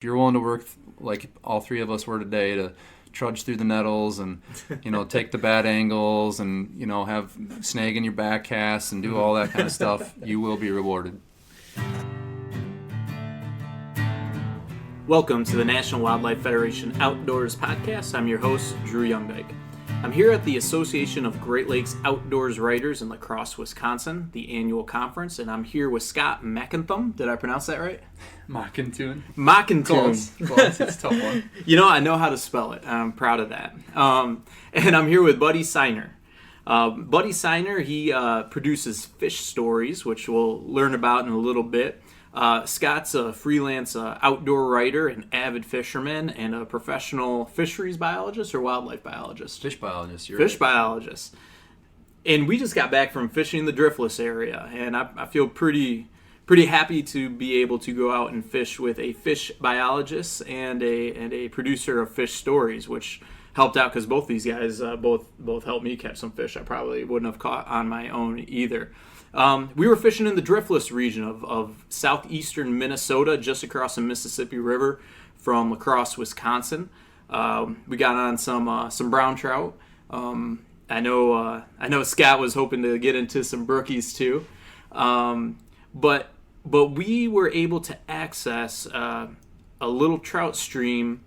If you're willing to work like all three of us were today to trudge through the nettles and, take the bad angles and, have snag in your back casts and do all that kind of stuff, you will be rewarded. Welcome to the National Wildlife Federation Outdoors Podcast. I'm your host, Drew YoungeDyke. I'm here at the Association of Great Lakes Outdoors Writers in La Crosse, Wisconsin, the annual conference, and I'm here with Scott Mackenthum. Did I pronounce that right? Mackenthum. Close. It's a tough one. I know how to spell it. I'm proud of that. And I'm here with Buddy Seiner. Buddy Seiner, he produces fish stories, which we'll learn about in a little bit. Scott's a freelance outdoor writer, an avid fisherman, and a professional fisheries biologist or wildlife biologist? Fish biologist. Fish biologist. And we just got back from fishing the Driftless Area, and I feel pretty happy to be able to go out and fish with a fish biologist and a producer of fish stories, which helped out because both these guys both helped me catch some fish I probably wouldn't have caught on my own either. We were fishing in the Driftless region of southeastern Minnesota, just across the Mississippi River from La Crosse, Wisconsin. We got on some brown trout. I know Scott was hoping to get into some brookies too, but we were able to access a little trout stream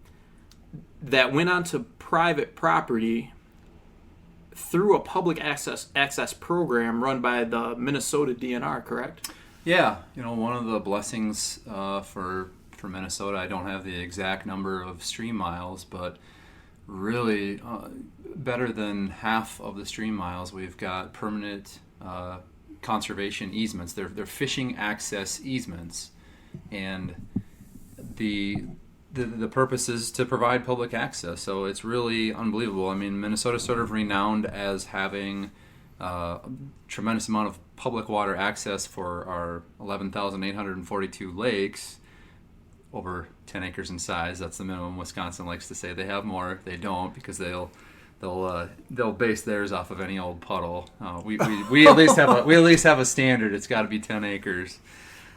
that went onto private property through a public access program run by the Minnesota DNR, correct? Yeah, one of the blessings for Minnesota, I don't have the exact number of stream miles, but really better than half of the stream miles, we've got permanent conservation easements. They're fishing access easements, and the purpose is to provide public access, so it's really unbelievable. I mean, Minnesota's sort of renowned as having a tremendous amount of public water access for our 11,842 lakes, over 10 acres in size. That's the minimum. Wisconsin likes to say they have more. They don't, because they'll base theirs off of any old puddle. We at least have a standard. It's got to be 10 acres.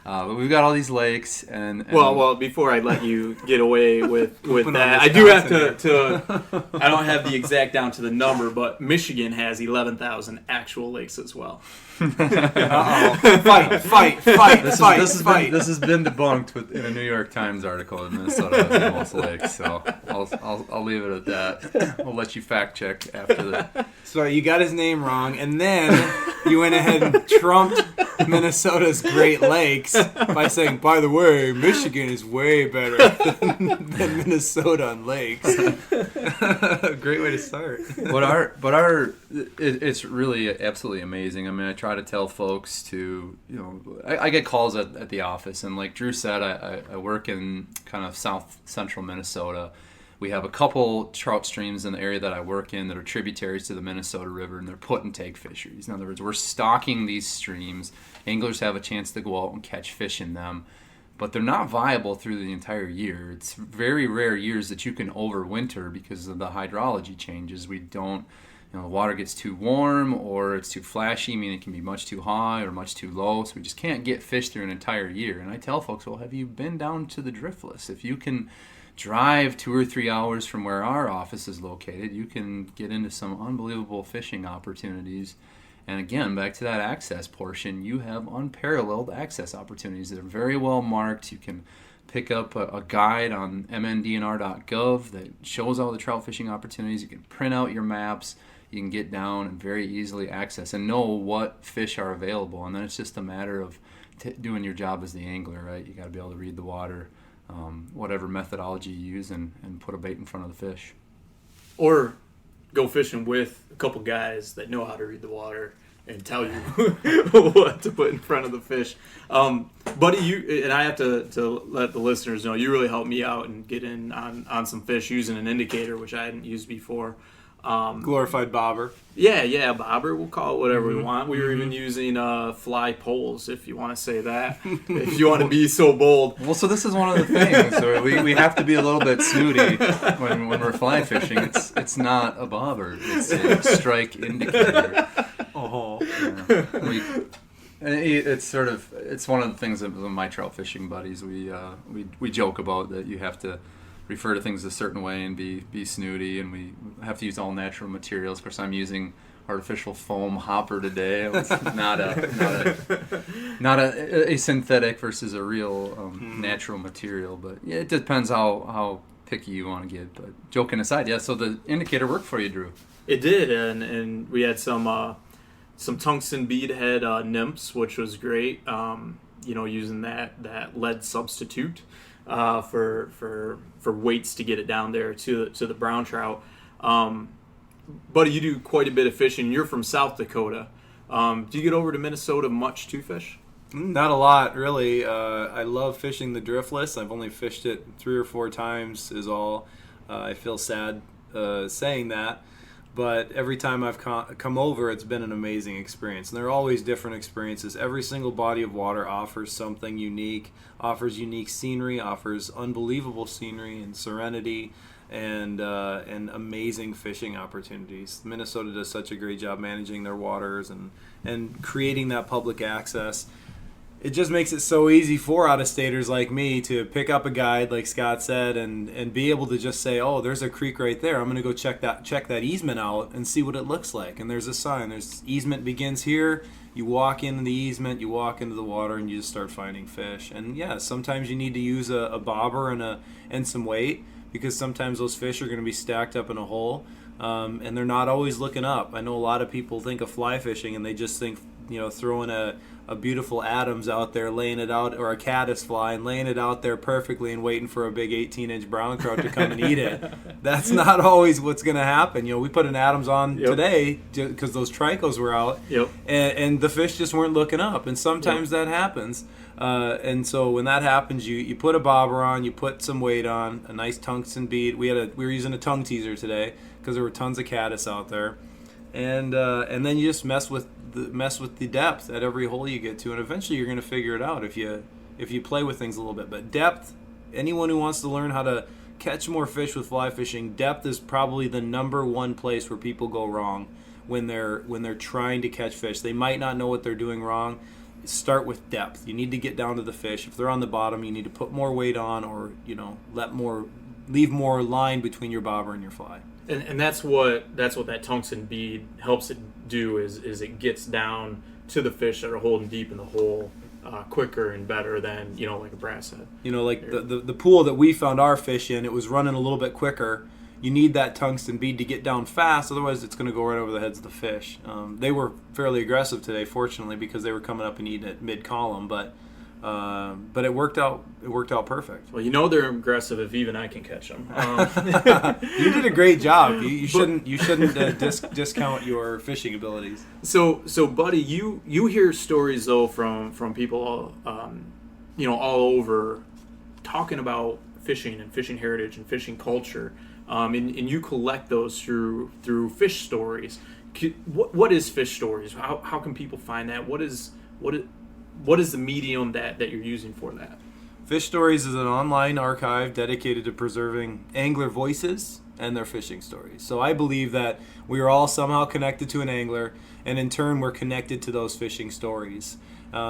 But we've got all these lakes, and well, before I let you get away with that, I do have to. I don't have the exact down to the number, but Michigan has 11,000 actual lakes as well. Fight! This has been debunked in a New York Times article that Minnesota has the most lakes. So I'll leave it at that. We'll let you fact check after that. So you got his name wrong, and then you went ahead and trumped Minnesota's Great Lakes by saying, by the way, Michigan is way better than Minnesota on lakes. Great way to start. It's really absolutely amazing. I mean, I try to tell folks to, I get calls at the office, and like Drew said, I work in kind of south central Minnesota. We have a couple trout streams in the area that I work in that are tributaries to the Minnesota River, and they're put and take fisheries. In other words, we're stocking these streams. Anglers have a chance to go out and catch fish in them, but they're not viable through the entire year. It's very rare years that you can overwinter because of the hydrology changes. We don't, the water gets too warm or it's too flashy, meaning it can be much too high or much too low, so we just can't get fish through an entire year. And I tell folks, well, have you been down to the Driftless? If you can drive 2 or 3 hours from where our office is located, you can get into some unbelievable fishing opportunities. And again, back to that access portion, you have unparalleled access opportunities that are very well marked. You can pick up a guide on mndnr.gov that shows all the trout fishing opportunities. You can print out your maps. You can get down and very easily access and know what fish are available. And then it's just a matter of doing your job as the angler, right? You got to be able to read the water, whatever methodology you use, and put a bait in front of the fish. Or go fishing with a couple guys that know how to read the water and tell you what to put in front of the fish. Buddy, you and I have to let the listeners know, you really helped me out and get in on some fish using an indicator, which I hadn't used before. Glorified bobber. Yeah, bobber. We'll call it whatever we want. We were even using fly poles, if you want to say that. If you want to be so bold. Well, so this is one of the things. So we have to be a little bit snooty when we're fly fishing. It's not a bobber. It's a strike indicator. Oh. Yeah. And it's one of the things that with my trout fishing buddies we joke about, that you have to refer to things a certain way and be snooty, and we have to use all natural materials. Of course, I'm using artificial foam hopper today. It's not a synthetic versus a real natural material, but yeah, it depends how picky you want to get. But joking aside, yeah. So the indicator worked for you, Drew. It did, and we had some tungsten bead head nymphs, which was great. Using that lead substitute for weights to get it down there to the brown trout. Buddy, you do quite a bit of fishing. You're from South Dakota. Do you get over to Minnesota much to fish? Not a lot, really. I love fishing the Driftless. I've only fished it 3 or 4 times is all. I feel sad saying that. But every time I've come over, it's been an amazing experience. And there are always different experiences. Every single body of water offers something unique, offers unique scenery, offers unbelievable scenery and serenity, and amazing fishing opportunities. Minnesota does such a great job managing their waters and creating that public access. It just makes it so easy for out-of-staters like me to pick up a guide, like Scott said, and be able to just say, oh, there's a creek right there. I'm going to go check that easement out and see what it looks like. And there's a sign. There's easement begins here. You walk into the easement, you walk into the water, and you just start finding fish. And yeah, sometimes you need to use a bobber and some weight, because sometimes those fish are going to be stacked up in a hole, and they're not always looking up. I know a lot of people think of fly fishing and they just think, throwing a beautiful Adams out there, laying it out, or a caddis fly, and laying it out there perfectly and waiting for a big 18-inch brown trout to come and eat it. That's not always what's going to happen. We put an Adams on today because those tricos were out, and the fish just weren't looking up, and sometimes that happens. And so when that happens, you put a bobber on, you put some weight on, a nice tungsten bead. We were using a tongue teaser today because there were tons of caddis out there, and then you just mess with the depth at every hole you get to, and eventually you're going to figure it out if you play with things a little bit. But depth, anyone who wants to learn how to catch more fish with fly fishing, depth is probably the number one place where people go wrong when they're trying to catch fish. They might not know what they're doing wrong. Start with depth. You need to get down to the fish. If they're on the bottom, you need to put more weight on, or leave more line between your bobber and your fly. And that's what that tungsten bead helps it do is it gets down to the fish that are holding deep in the hole quicker and better than like a brass head. Like the pool that we found our fish in, it was running a little bit quicker. You need that tungsten bead to get down fast, otherwise it's going to go right over the heads of the fish. They were fairly aggressive today, fortunately, because they were coming up and eating at mid-column, but it worked out. It worked out perfect. Well, they're aggressive if even I can catch them. You did a great job. You shouldn't discount your fishing abilities. So, buddy, you hear stories though from people, all over, talking about fishing and fishing heritage and fishing culture, and you collect those through fish stories. What is fish stories? How can people find that? What is the medium that you're using for that? Fish Stories is an online archive dedicated to preserving angler voices and their fishing stories. So I believe that we are all somehow connected to an angler, and in turn we're connected to those fishing stories.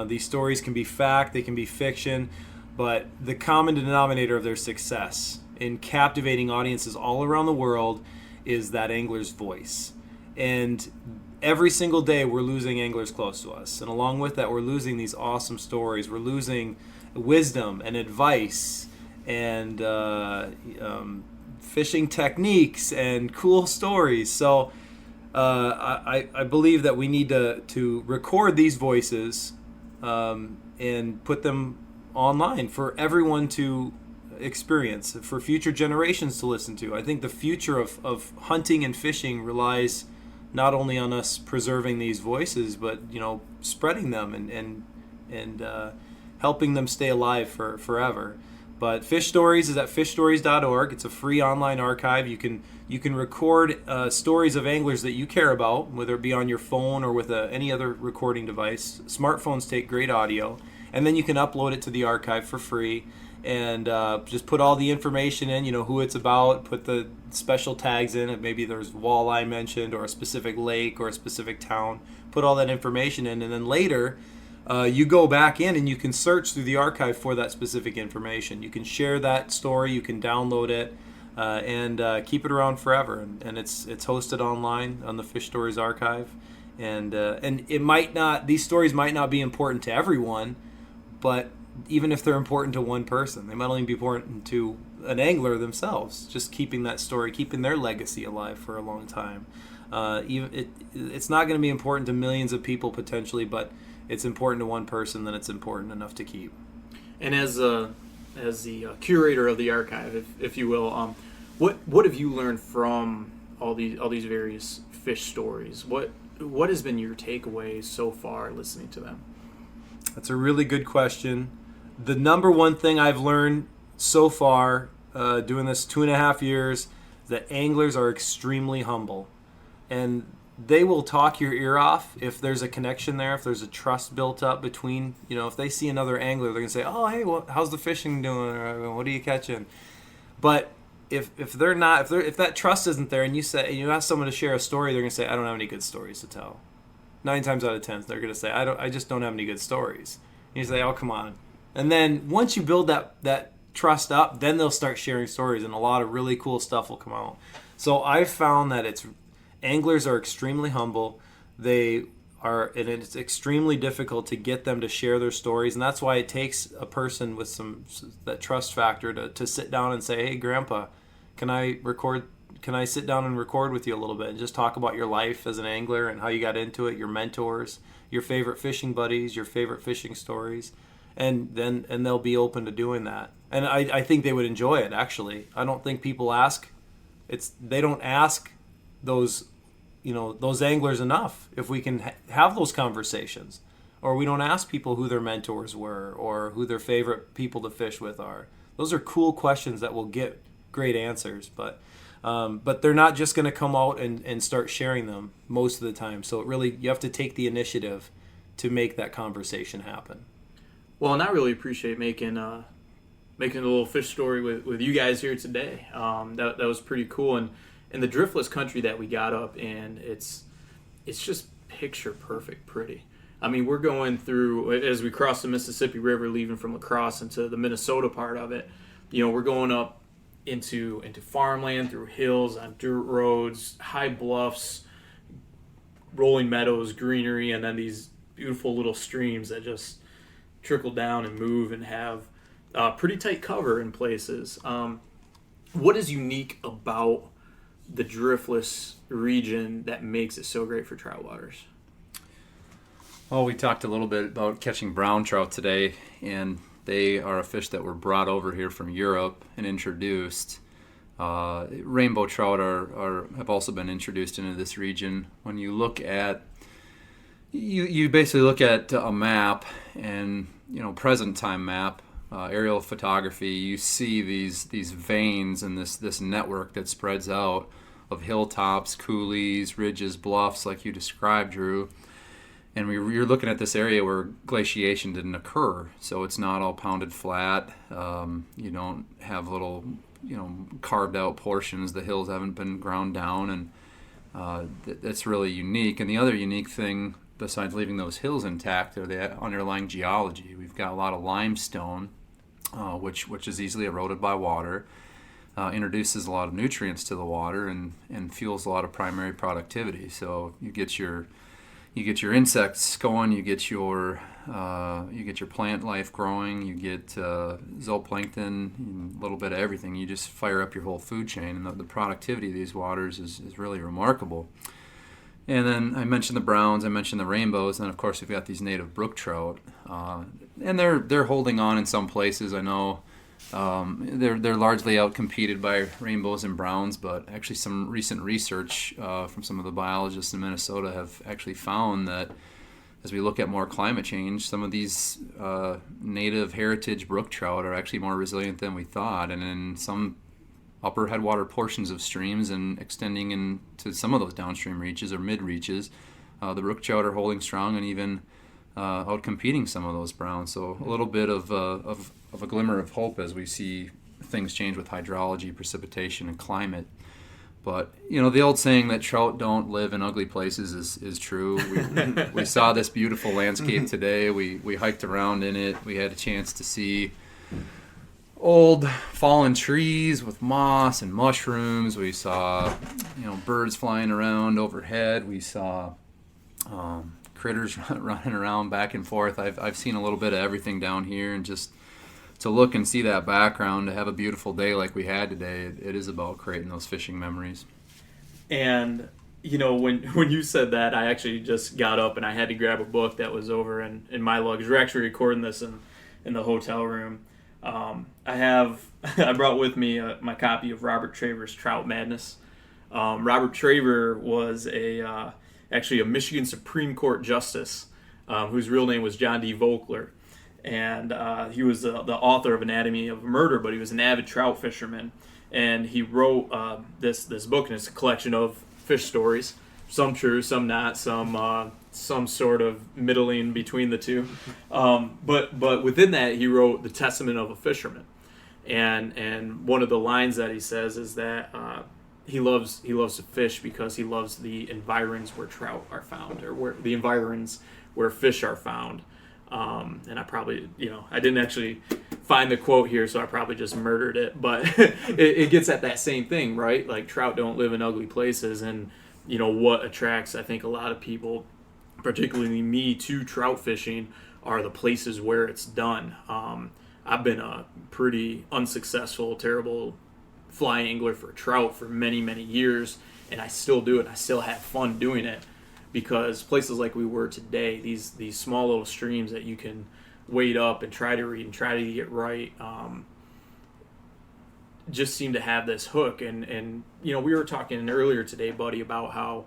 These stories can be fact, they can be fiction, but the common denominator of their success in captivating audiences all around the world is that angler's voice. And every single day we're losing anglers close to us, and along with that we're losing these awesome stories. We're losing wisdom and advice and fishing techniques and cool stories. So I believe that we need to record these voices and put them online for everyone to experience, for future generations to listen to. I think the future of hunting and fishing relies not only on us preserving these voices, but spreading them and helping them stay alive forever. But Fish Stories is at fishstories.org. It's a free online archive. You can record stories of anglers that you care about, whether it be on your phone or with any other recording device. Smartphones take great audio, and then you can upload it to the archive for free. And just put all the information in, who it's about, put the special tags in it. Maybe there's walleye mentioned, or a specific lake, or a specific town. Put all that information in, and then later you go back in and you can search through the archive for that specific information. You can share that story, you can download it, and keep it around forever. And it's hosted online on the Fish Stories archive. And it might not; these stories might not be important to everyone, but even if they're important to one person, they might only be important to an angler themselves. Just keeping that story, keeping their legacy alive for a long time. It's not going to be important to millions of people potentially, but it's important to one person, then it's important enough to keep. And as the curator of the archive, if you will, what have you learned from all these various fish stories? What has been your takeaway so far listening to them? That's a really good question. The number one thing I've learned so far, doing this 2.5 years, that anglers are extremely humble. And they will talk your ear off if there's a connection there, if there's a trust built up between, if they see another angler, they're going to say, oh, hey, how's the fishing doing? Or, what are you catching? But if they're not, if that trust isn't there, and you ask someone to share a story, they're going to say, I don't have any good stories to tell. 9 times out of 10, they're going to say, I just don't have any good stories. And you say, oh, come on. And then once you build that trust up, then they'll start sharing stories, and a lot of really cool stuff will come out. So I've found that anglers are extremely humble. And it's extremely difficult to get them to share their stories, and that's why it takes a person with that trust factor to sit down and say, hey, Grandpa, can I sit down and record with you a little bit and just talk about your life as an angler and how you got into it, your mentors, your favorite fishing buddies, your favorite fishing stories, and they'll be open to doing that. And I think they would enjoy it, actually. I don't think people they don't ask those anglers enough if we can have those conversations, or we don't ask people who their mentors were or who their favorite people to fish with are. Those are cool questions that will get great answers, but they're not just going to come out and start sharing them most of the time. So you have to take the initiative to make that conversation happen. Well, and I really appreciate making a little fish story with you guys here today. That was pretty cool. And in the driftless country that we got up in, it's just picture perfect pretty. I mean, we're going through, as we cross the Mississippi River, leaving from La Crosse into the Minnesota part of it, we're going up into farmland, through hills, on dirt roads, high bluffs, rolling meadows, greenery, and then these beautiful little streams that just trickle down and move and have pretty tight cover in places. What is unique about the driftless region that makes it so great for trout waters? Well, we talked a little bit about catching brown trout today, and they are a fish that were brought over here from Europe and introduced. Rainbow trout have also been introduced into this region. When you look at, you basically look at a map, and present time map, aerial photography, you see these veins and this network that spreads out of hilltops, coulees, ridges, bluffs, like you described, Drew. And you're looking at this area where glaciation didn't occur, so it's not all pounded flat. You don't have little, carved out portions. The hills haven't been ground down, and that's really unique. And the other unique thing, besides leaving those hills intact, are the underlying geology. We've got a lot of limestone, which is easily eroded by water, introduces a lot of nutrients to the water, and fuels a lot of primary productivity. So you get your insects going, you get your plant life growing, you get zooplankton, a little bit of everything. You just fire up your whole food chain, and the productivity of these waters is really remarkable. And then I mentioned the browns, I mentioned the rainbows, and of course we've got these native brook trout, and they're holding on in some places. I know they're largely outcompeted by rainbows and browns, but actually some recent research from some of the biologists in Minnesota have actually found that as we look at more climate change, some of these native heritage brook trout are actually more resilient than we thought, and in some upper headwater portions of streams and extending into some of those downstream reaches or mid reaches, the brook trout are holding strong and even outcompeting some of those browns. So a little bit of a glimmer of hope as we see things change with hydrology, precipitation, and climate. But, the old saying that trout don't live in ugly places is true. We saw this beautiful landscape today. We hiked around in it. We had a chance to see old fallen trees with moss and mushrooms. We saw, birds flying around overhead. We saw critters running around back and forth. I've seen a little bit of everything down here, and just to look and see that background, to have a beautiful day like we had today, it is about creating those fishing memories. And when you said that, I actually just got up and I had to grab a book that was over in my luggage. We're actually recording this in the hotel room. I brought with me my copy of Robert Traver's Trout Madness. Robert Traver was actually a Michigan Supreme Court justice whose real name was John D. Volkler. And he was the author of Anatomy of Murder, but he was an avid trout fisherman. And he wrote this book, and it's a collection of fish stories, some true, some not, some sort of middling between the two. But within that, he wrote The Testament of a Fisherman. And one of the lines that he says is that he loves to fish because he loves the environs where trout are found, or where the environs where fish are found. And I probably, I didn't actually find the quote here, so I probably just murdered it. But it gets at that same thing, right? Like, trout don't live in ugly places. And, what attracts, I think, a lot of people, particularly me, to trout fishing are the places where it's done. I've been a pretty unsuccessful, terrible fly angler for trout for many, many years, and I still do it. I still have fun doing it. Because places like we were today, these small little streams that you can wade up and try to read and try to get right, just seem to have this hook. And we were talking earlier today, buddy, about how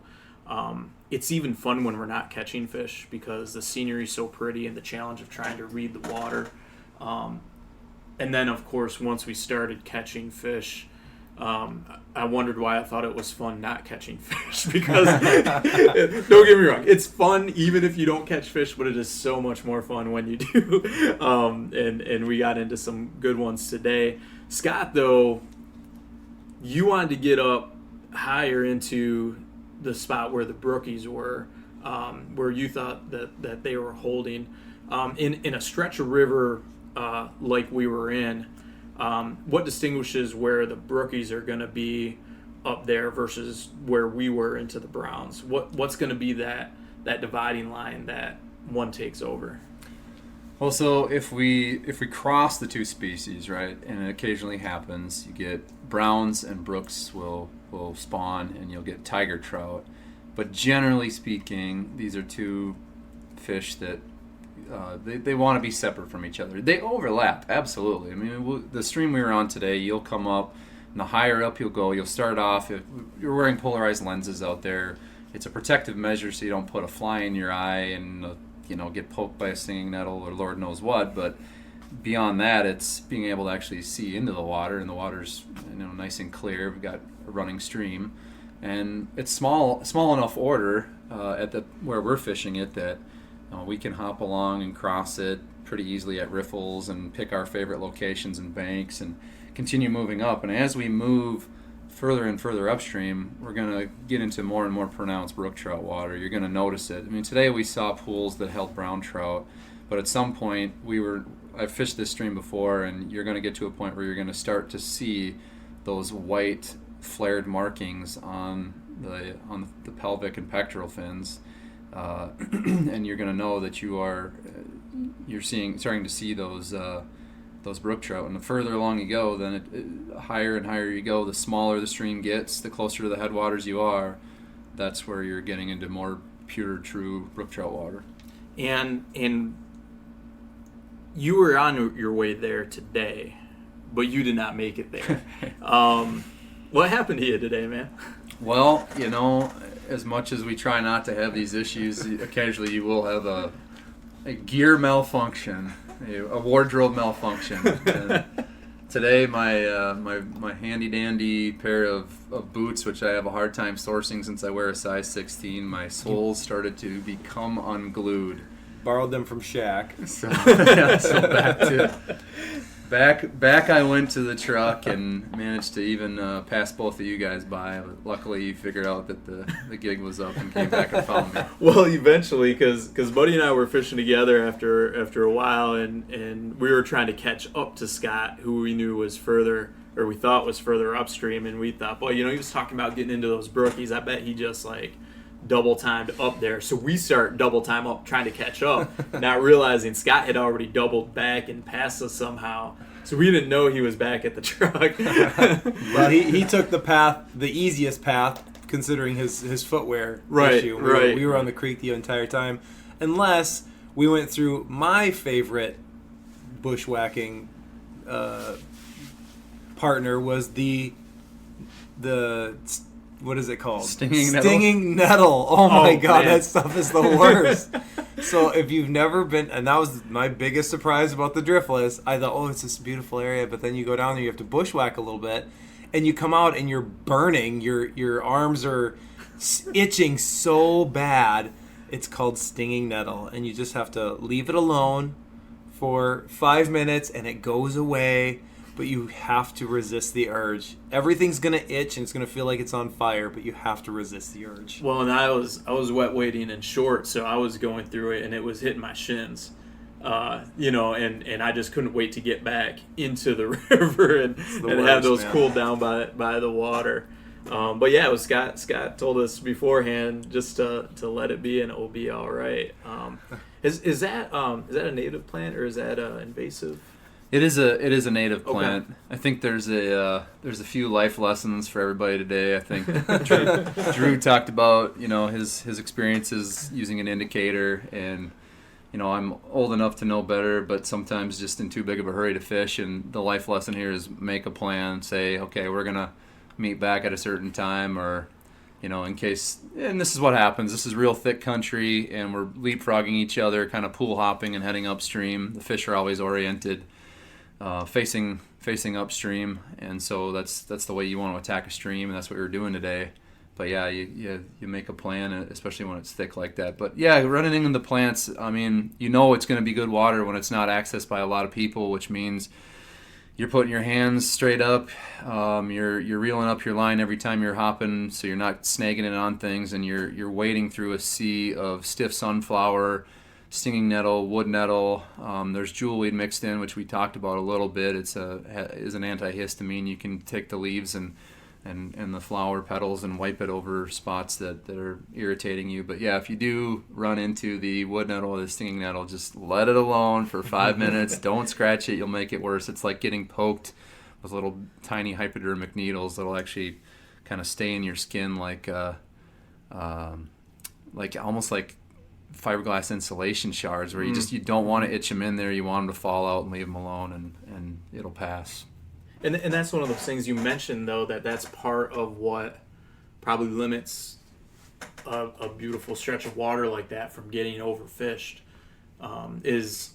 it's even fun when we're not catching fish because the scenery is so pretty and the challenge of trying to read the water. And then, of course, once we started catching fish, I wondered why I thought it was fun not catching fish, because don't get me wrong, it's fun even if you don't catch fish, but it is so much more fun when you do. And we got into some good ones today. Scott, though, you wanted to get up higher into the spot where the brookies were, where you thought that they were holding. In a stretch of river like we were in, what distinguishes where the brookies are going to be up there versus where we were into the browns? What's going to be that dividing line that one takes over? Well, so if we cross the two species, right, and it occasionally happens, you get browns and brooks will spawn, and you'll get tiger trout. But generally speaking, these are two fish that they want to be separate from each other. They overlap, absolutely. I mean, the stream we were on today, you'll come up, and the higher up you'll go, you'll start off, if you're wearing polarized lenses out there, it's a protective measure so you don't put a fly in your eye and get poked by a stinging nettle or Lord knows what. But beyond that, it's being able to actually see into the water, and the water's nice and clear. We've got a running stream, and it's small enough order at where we're fishing it that we can hop along and cross it pretty easily at riffles and pick our favorite locations and banks and continue moving up. And as we move further and further upstream, we're going to get into more and more pronounced brook trout water. You're going to notice it. I mean, today we saw pools that held brown trout, but at some point I've fished this stream before, and you're going to get to a point where you're going to start to see those white flared markings on the pelvic and pectoral fins. And you're going to know that you're starting to see those brook trout. And the further along you go, then higher and higher you go, the smaller the stream gets, the closer to the headwaters you are. That's where you're getting into more pure, true brook trout water. And you were on your way there today, but you did not make it there. What happened to you today, man? Well, as much as we try not to have these issues, occasionally you will have a gear malfunction, a wardrobe malfunction. And today, my handy dandy pair of boots, which I have a hard time sourcing since I wear a size 16, my soles started to become unglued. Borrowed them from Shaq. So back to Back I went to the truck and managed to even pass both of you guys by. But luckily, you figured out that the gig was up and came back and found me. Well, eventually, because Buddy and I were fishing together after a while, and we were trying to catch up to Scott, who we knew was further, or we thought was further upstream, and we thought, boy, he was talking about getting into those brookies. I bet he just like double timed up there. So we start double time up trying to catch up, not realizing Scott had already doubled back and passed us somehow. So we didn't know he was back at the truck. But he took the easiest path, considering his footwear issue. We were on the creek the entire time, unless we went through my favorite bushwhacking partner was the what is it called? Stinging nettle. Oh my God, man. that stuff is the worst. So if you've never been, and that was my biggest surprise about the Driftless, I thought, oh, it's this beautiful area, but then you go down there, you have to bushwhack a little bit, and you come out and you're burning, your arms are itching so bad. It's called stinging nettle, and you just have to leave it alone for 5 minutes, and it goes away. But you have to resist the urge. Everything's gonna itch and it's gonna feel like it's on fire, but you have to resist the urge. Well, and I was wet wading in shorts, so I was going through it, and it was hitting my shins. And I just couldn't wait to get back into the river and have those cooled down by the water. But yeah, it was Scott told us beforehand just to let it be, and it will be all right. Is that a native plant or is that invasive? It is a native plant. Okay. I think there's a few life lessons for everybody today. I think Drew talked about his experiences using an indicator, and I'm old enough to know better, but sometimes just in too big of a hurry to fish. And the life lesson here is make a plan. Say, okay, we're gonna meet back at a certain time, or in case. And this is what happens. This is real thick country, and we're leapfrogging each other, kind of pool hopping and heading upstream. The fish are always oriented. Facing upstream, and so that's the way you want to attack a stream, and that's what we were doing today. But yeah, you make a plan, especially when it's thick like that. But yeah, running into the plants, I mean, it's going to be good water when it's not accessed by a lot of people, which means you're putting your hands straight up, you're reeling up your line every time you're hopping, so you're not snagging it on things, and you're wading through a sea of stiff sunflower, stinging nettle, wood nettle. There's jewelweed mixed in, which we talked about a little bit. Is an antihistamine. You can take the leaves and the flower petals and wipe it over spots that are irritating you. But yeah, if you do run into the wood nettle or the stinging nettle, just let it alone for 5 minutes. Don't scratch it. You'll make it worse. It's like getting poked with little tiny hypodermic needles that'll actually kind of stay in your skin like almost like fiberglass insulation shards, where you don't want to itch them in there. You want them to fall out and leave them alone, and it'll pass. And that's one of those things you mentioned, though, that's part of what probably limits a beautiful stretch of water like that from getting overfished. Is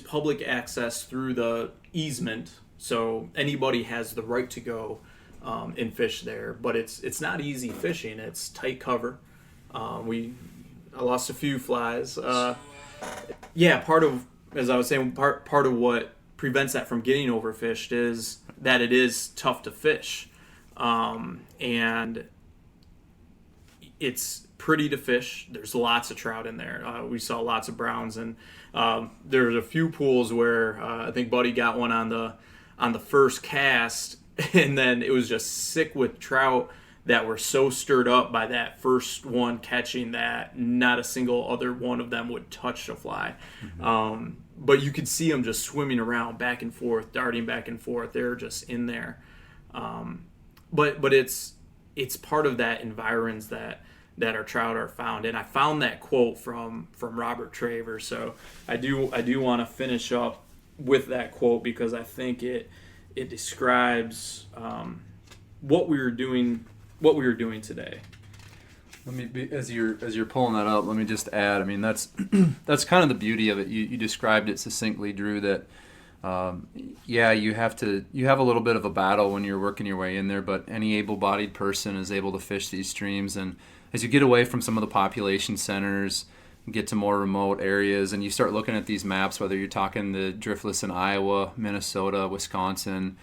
public access through the easement, so anybody has the right to go and fish there, but it's not easy fishing. It's tight cover. I lost a few flies. Part of, as I was saying, part of what prevents that from getting overfished is that it is tough to fish. And it's pretty to fish. There's lots of trout in there. We saw lots of browns, and there's a few pools where I think Buddy got one on the first cast, and then it was just sick with trout that were so stirred up by that first one catching that not a single other one of them would touch a fly. Mm-hmm. But you could see them just swimming around back and forth, darting back and forth. They're just in there. But it's part of that environs that our trout are found. And I found that quote from Robert Traver. So I do want to finish up with that quote, because I think it describes what we were doing today. Let me, as you're pulling that up, let me just add. I mean, that's kind of the beauty of it. You described it succinctly, Drew. That you have a little bit of a battle when you're working your way in there, but any able-bodied person is able to fish these streams. And as you get away from some of the population centers, get to more remote areas, and you start looking at these maps, whether you're talking the driftless in Iowa, Minnesota, Wisconsin,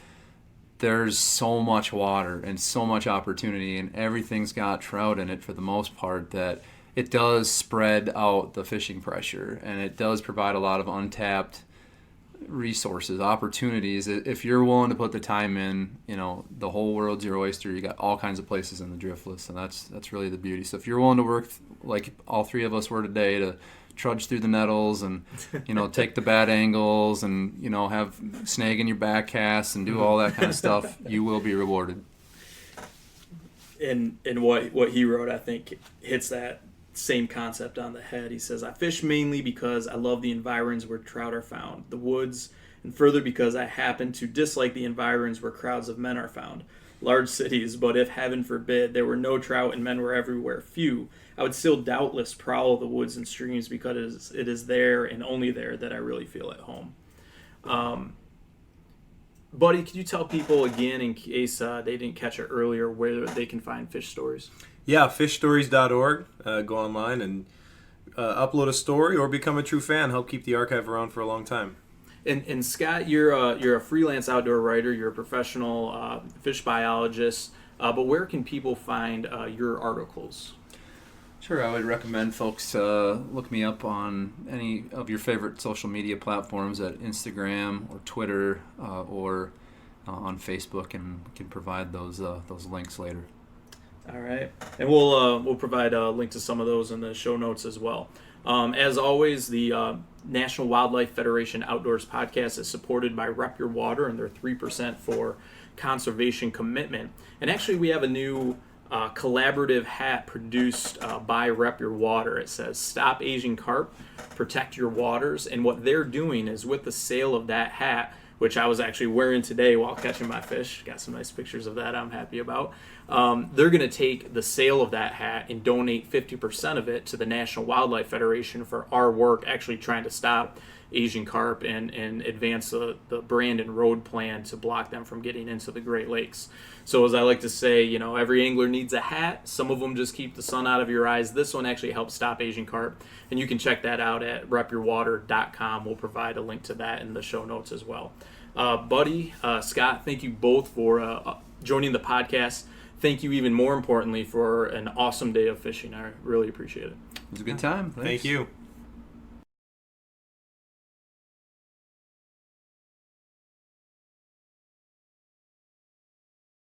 there's so much water and so much opportunity, and everything's got trout in it for the most part, that it does spread out the fishing pressure, and it does provide a lot of untapped resources, opportunities. If you're willing to put the time in, the whole world's your oyster. You got all kinds of places in the driftless, and that's really the beauty. So if you're willing to work like all three of us were today, to trudge through the nettles and take the bad angles and have snag in your back cast and do all that kind of stuff, you will be rewarded. And what he wrote, I think, hits that same concept on the head. He says, I fish mainly because I love the environs where trout are found, the woods, and further because I happen to dislike the environs where crowds of men are found, large cities. But if heaven forbid there were no trout and men were everywhere few, I would still doubtless prowl the woods and streams, because it is there and only there that I really feel at home. Buddy, could you tell people again, in case they didn't catch it earlier, where they can find fish stories? Yeah, fishstories.org. Go online and upload a story or become a true fan. Help keep the archive around for a long time. And Scott, you're a freelance outdoor writer. You're a professional fish biologist. But where can people find your articles? Sure, I would recommend folks look me up on any of your favorite social media platforms, at Instagram or Twitter or on Facebook, and can provide those links later. All right, and we'll provide a link to some of those in the show notes as well. As always, the National Wildlife Federation Outdoors podcast is supported by RepYourWater and their 3% for conservation commitment. And actually, we have a new collaborative hat produced by RepYourWater. It says, "Stop Asian Carp, Protect Your Waters." And what they're doing is, with the sale of that hat, which I was actually wearing today while catching my fish. Got some nice pictures of that I'm happy about. They're going to take the sale of that hat and donate 50% of it to the National Wildlife Federation for our work actually trying to stop Asian carp and advance the brand and road plan to block them from getting into the Great Lakes. So as I like to say, every angler needs a hat. Some of them just keep the sun out of your eyes. This one actually helps stop Asian carp. And you can check that out at repyourwater.com. We'll provide a link to that in the show notes as well. Buddy, Scott, thank you both for joining the podcast. Thank you even more importantly for an awesome day of fishing. I really appreciate it. It was a good time. Thanks. Thank you.